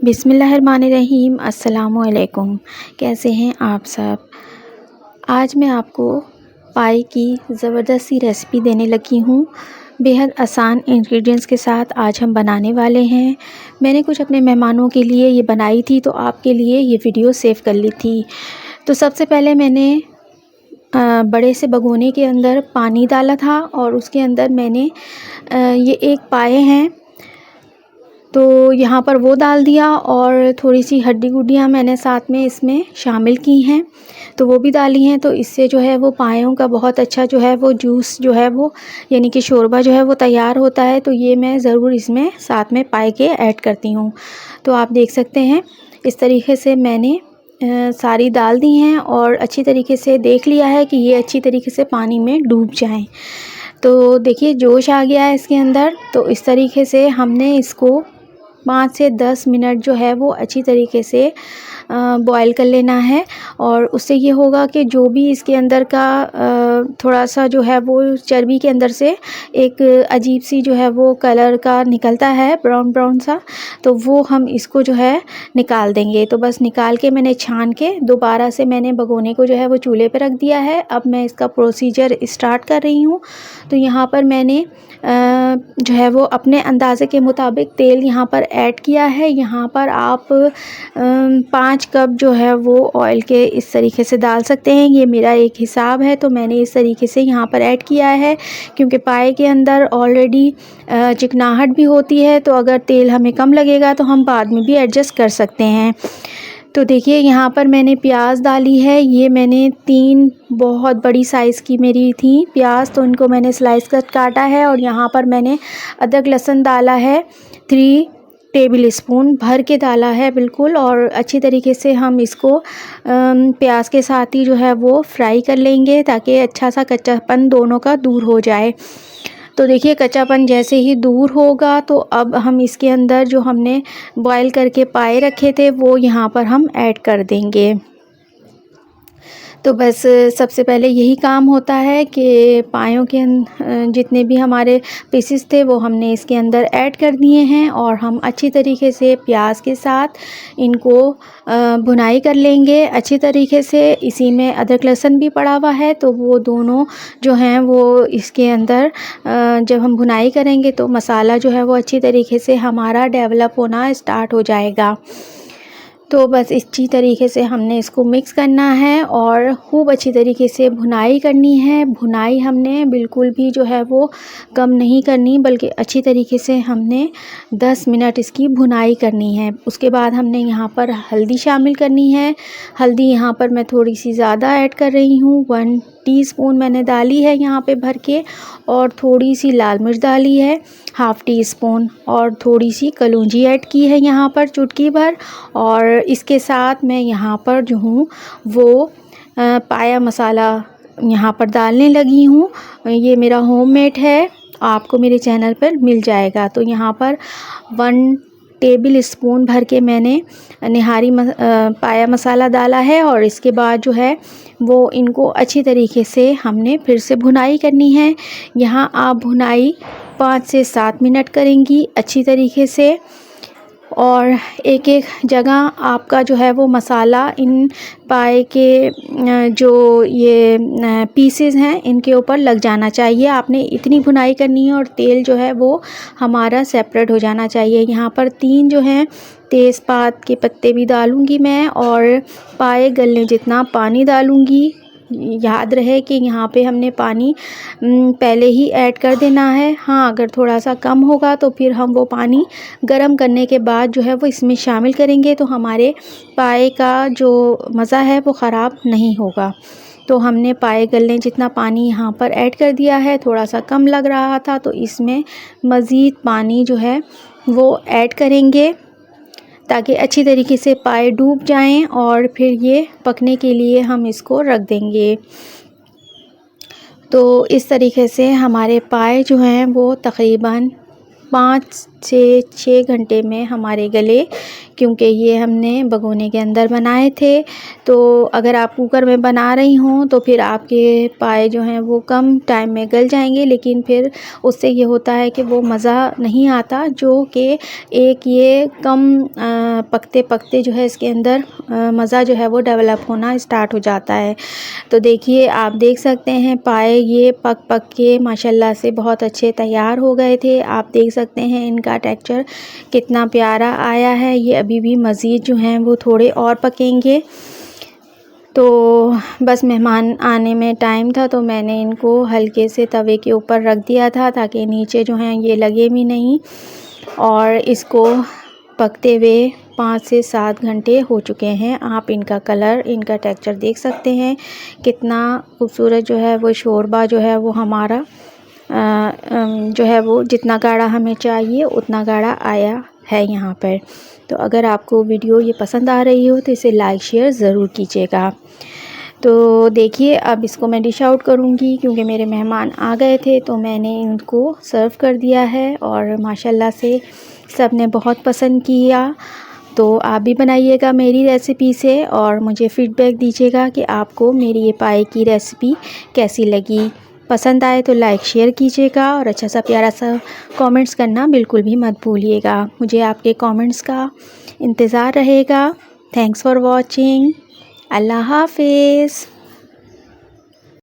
बिस्मिल्लाहिर्रहमानिर्रहीम। अस्सलामुअलैकुम। कैसे हैं आप सब। आज मैं आपको पाई की ज़बरदस्त सी रेसिपी देने लगी हूँ। बेहद आसान इंग्रेडिएंट्स के साथ आज हम बनाने वाले हैं। मैंने कुछ अपने मेहमानों के लिए ये बनाई थी, तो आपके लिए ये वीडियो सेव कर ली थी। तो सबसे पहले मैंने बड़े से भगोने के अंदर पानी डाला था और उसके अंदर मैंने ये एक पाए हैं तो यहाँ पर वो डाल दिया, और थोड़ी सी हड्डी गुड्डियाँ मैंने साथ में इसमें शामिल की हैं तो वो भी डाली हैं। तो इससे जो है वो पायों का बहुत अच्छा जो है वो जूस जो है वो यानी कि शोरबा जो है वो तैयार होता है। तो ये मैं ज़रूर इसमें साथ में पाए के ऐड करती हूँ। तो आप देख सकते हैं इस तरीके से मैंने सारी डाल दी हैं और अच्छी तरीके से देख लिया है कि ये अच्छी तरीके से पानी में डूब जाएं। तो देखिए जोश आ गया है इसके अंदर। तो इस तरीके से हमने इसको 5 से 10 मिनट जो है वो अच्छी तरीके से बॉईल कर लेना है। और उससे ये होगा कि जो भी इसके अंदर का थोड़ा सा जो है वो चर्बी के अंदर से एक अजीब सी जो है वो कलर का निकलता है, ब्राउन ब्राउन सा, तो वो हम इसको जो है निकाल देंगे। तो बस निकाल के मैंने छान के दोबारा से मैंने भगोने को जो है वो चूल्हे पे रख दिया है। अब मैं इसका प्रोसीजर स्टार्ट कर रही हूँ। तो यहाँ पर मैंने जो है वो अपने अंदाज़े के मुताबिक तेल यहाँ पर ऐड किया है। यहाँ पर आप 5 कप जो है वो ऑयल के इस तरीके से डाल सकते हैं। ये मेरा एक हिसाब है, तो मैंने इस तरीके से यहाँ पर ऐड किया है, क्योंकि पाए के अंदर ऑलरेडी चिकनाहट भी होती है। तो अगर तेल हमें कम लगेगा तो हम बाद में भी एडजस्ट कर सकते हैं। तो देखिए यहाँ पर मैंने प्याज डाली है। ये मैंने 3 बहुत बड़ी साइज़ की मेरी थी प्याज, तो इनको मैंने स्लाइस कट काटा है। और यहाँ पर मैंने अदरक लहसुन डाला है 3 टेबल स्पून भर के डाला है बिल्कुल। और अच्छी तरीके से हम इसको प्याज के साथ ही जो है वो फ्राई कर लेंगे, ताकि अच्छा सा कच्चापन दोनों का दूर हो जाए। तो देखिए कच्चापन जैसे ही दूर होगा तो अब हम इसके अंदर जो हमने बॉईल करके पाए रखे थे वो यहाँ पर हम ऐड कर देंगे। तो बस सबसे पहले यही काम होता है कि पायों के जितने भी हमारे पीसेस थे वो हमने इसके अंदर ऐड कर दिए हैं, और हम अच्छी तरीके से प्याज के साथ इनको भुनाई कर लेंगे अच्छी तरीके से। इसी में अदरक लहसुन भी पड़ा हुआ है, तो वो दोनों जो हैं वो इसके अंदर जब हम भुनाई करेंगे तो मसाला जो है वो अच्छी तरीके से हमारा डेवलप होना स्टार्ट हो जाएगा। तो बस इसी तरीके से हमने इसको मिक्स करना है और खूब अच्छी तरीके से भुनाई करनी है। भुनाई हमने बिल्कुल भी जो है वो कम नहीं करनी, बल्कि अच्छी तरीके से हमने 10 मिनट इसकी भुनाई करनी है। उसके बाद हमने यहाँ पर हल्दी शामिल करनी है। हल्दी यहाँ पर मैं थोड़ी सी ज़्यादा ऐड कर रही हूँ, 1 टीस्पून मैंने डाली है यहाँ पे भर के। और थोड़ी सी लाल मिर्च डाली है, ½ टीस्पून, और थोड़ी सी कलौंजी ऐड की है यहाँ पर चुटकी भर। और इसके साथ मैं यहाँ पर जो हूँ वो पाया मसाला यहाँ पर डालने लगी हूँ। ये मेरा होममेड है, आपको मेरे चैनल पर मिल जाएगा। तो यहाँ पर 1 टेबल स्पून भर के मैंने निहारी पाया मसाला डाला है। और इसके बाद जो है वो इनको अच्छी तरीके से हमने फिर से भुनाई करनी है। यहाँ आप भुनाई 5 से 7 मिनट करेंगी अच्छी तरीके से, और एक एक जगह आपका जो है वो मसाला इन पाए के जो ये पीसेस हैं इनके ऊपर लग जाना चाहिए। आपने इतनी भुनाई करनी है, और तेल जो है वो हमारा सेपरेट हो जाना चाहिए। यहाँ पर 3 जो हैं तेज़पात के पत्ते भी डालूँगी मैं, और पाए गलने जितना पानी डालूँगी। याद रहे कि यहाँ पे हमने पानी पहले ही ऐड कर देना है। हाँ, अगर थोड़ा सा कम होगा तो फिर हम वो पानी गर्म करने के बाद जो है वो इसमें शामिल करेंगे, तो हमारे पाए का जो मज़ा है वो ख़राब नहीं होगा। तो हमने पाए गलने जितना पानी यहाँ पर ऐड कर दिया है। थोड़ा सा कम लग रहा था तो इसमें मज़ीद पानी जो है वो ऐड करेंगे, ताकि अच्छी तरीके से पाए डूब जाएं, और फिर ये पकने के लिए हम इसको रख देंगे। तो इस तरीके से हमारे पाए जो हैं वो तकरीबन 5 से 6 घंटे में हमारे गले, क्योंकि ये हमने भगोने के अंदर बनाए थे। तो अगर आप कुकर में बना रही हों तो फिर आपके पाए जो हैं वो कम टाइम में गल जाएंगे, लेकिन फिर उससे ये होता है कि वो मज़ा नहीं आता, जो कि एक ये कम पकते पकते जो है इसके अंदर मज़ा जो है वो डेवलप होना स्टार्ट हो जाता है। तो देखिए, आप देख सकते हैं पाए ये पक पक के माशाल्लाह से बहुत अच्छे तैयार हो गए थे। आप देख सकते हैं इनका टेक्सचर कितना प्यारा आया है। ये अभी भी मज़ीद जो हैं वो थोड़े और पकेंगे। तो बस मेहमान आने में टाइम था तो मैंने इनको हल्के से तवे के ऊपर रख दिया था ताकि नीचे जो हैं ये लगे भी नहीं। और इसको पकते हुए 5 से 7 घंटे हो चुके हैं। आप इनका कलर, इनका टेक्सचर देख सकते हैं कितना खूबसूरत जो है वो शोरबा जो है वो हमारा जो है वो जितना गाढ़ा हमें चाहिए उतना गाढ़ा आया है यहाँ पर। तो अगर आपको वीडियो ये पसंद आ रही हो तो इसे लाइक शेयर ज़रूर कीजिएगा। तो देखिए, अब इसको मैं डिश आउट करूँगी क्योंकि मेरे मेहमान आ गए थे तो मैंने इनको सर्व कर दिया है और माशाल्लाह से सब ने बहुत पसंद किया। तो आप भी बनाइएगा मेरी रेसिपी से और मुझे फ़ीडबैक दीजिएगा कि आपको मेरी ये पाए की रेसिपी कैसी लगी। पसंद आए तो लाइक शेयर कीजिएगा और अच्छा सा प्यारा सा कमेंट्स करना बिल्कुल भी मत भूलिएगा। मुझे आपके कमेंट्स का इंतज़ार रहेगा। Thanks for watching. अल्लाह हाफ़िज़।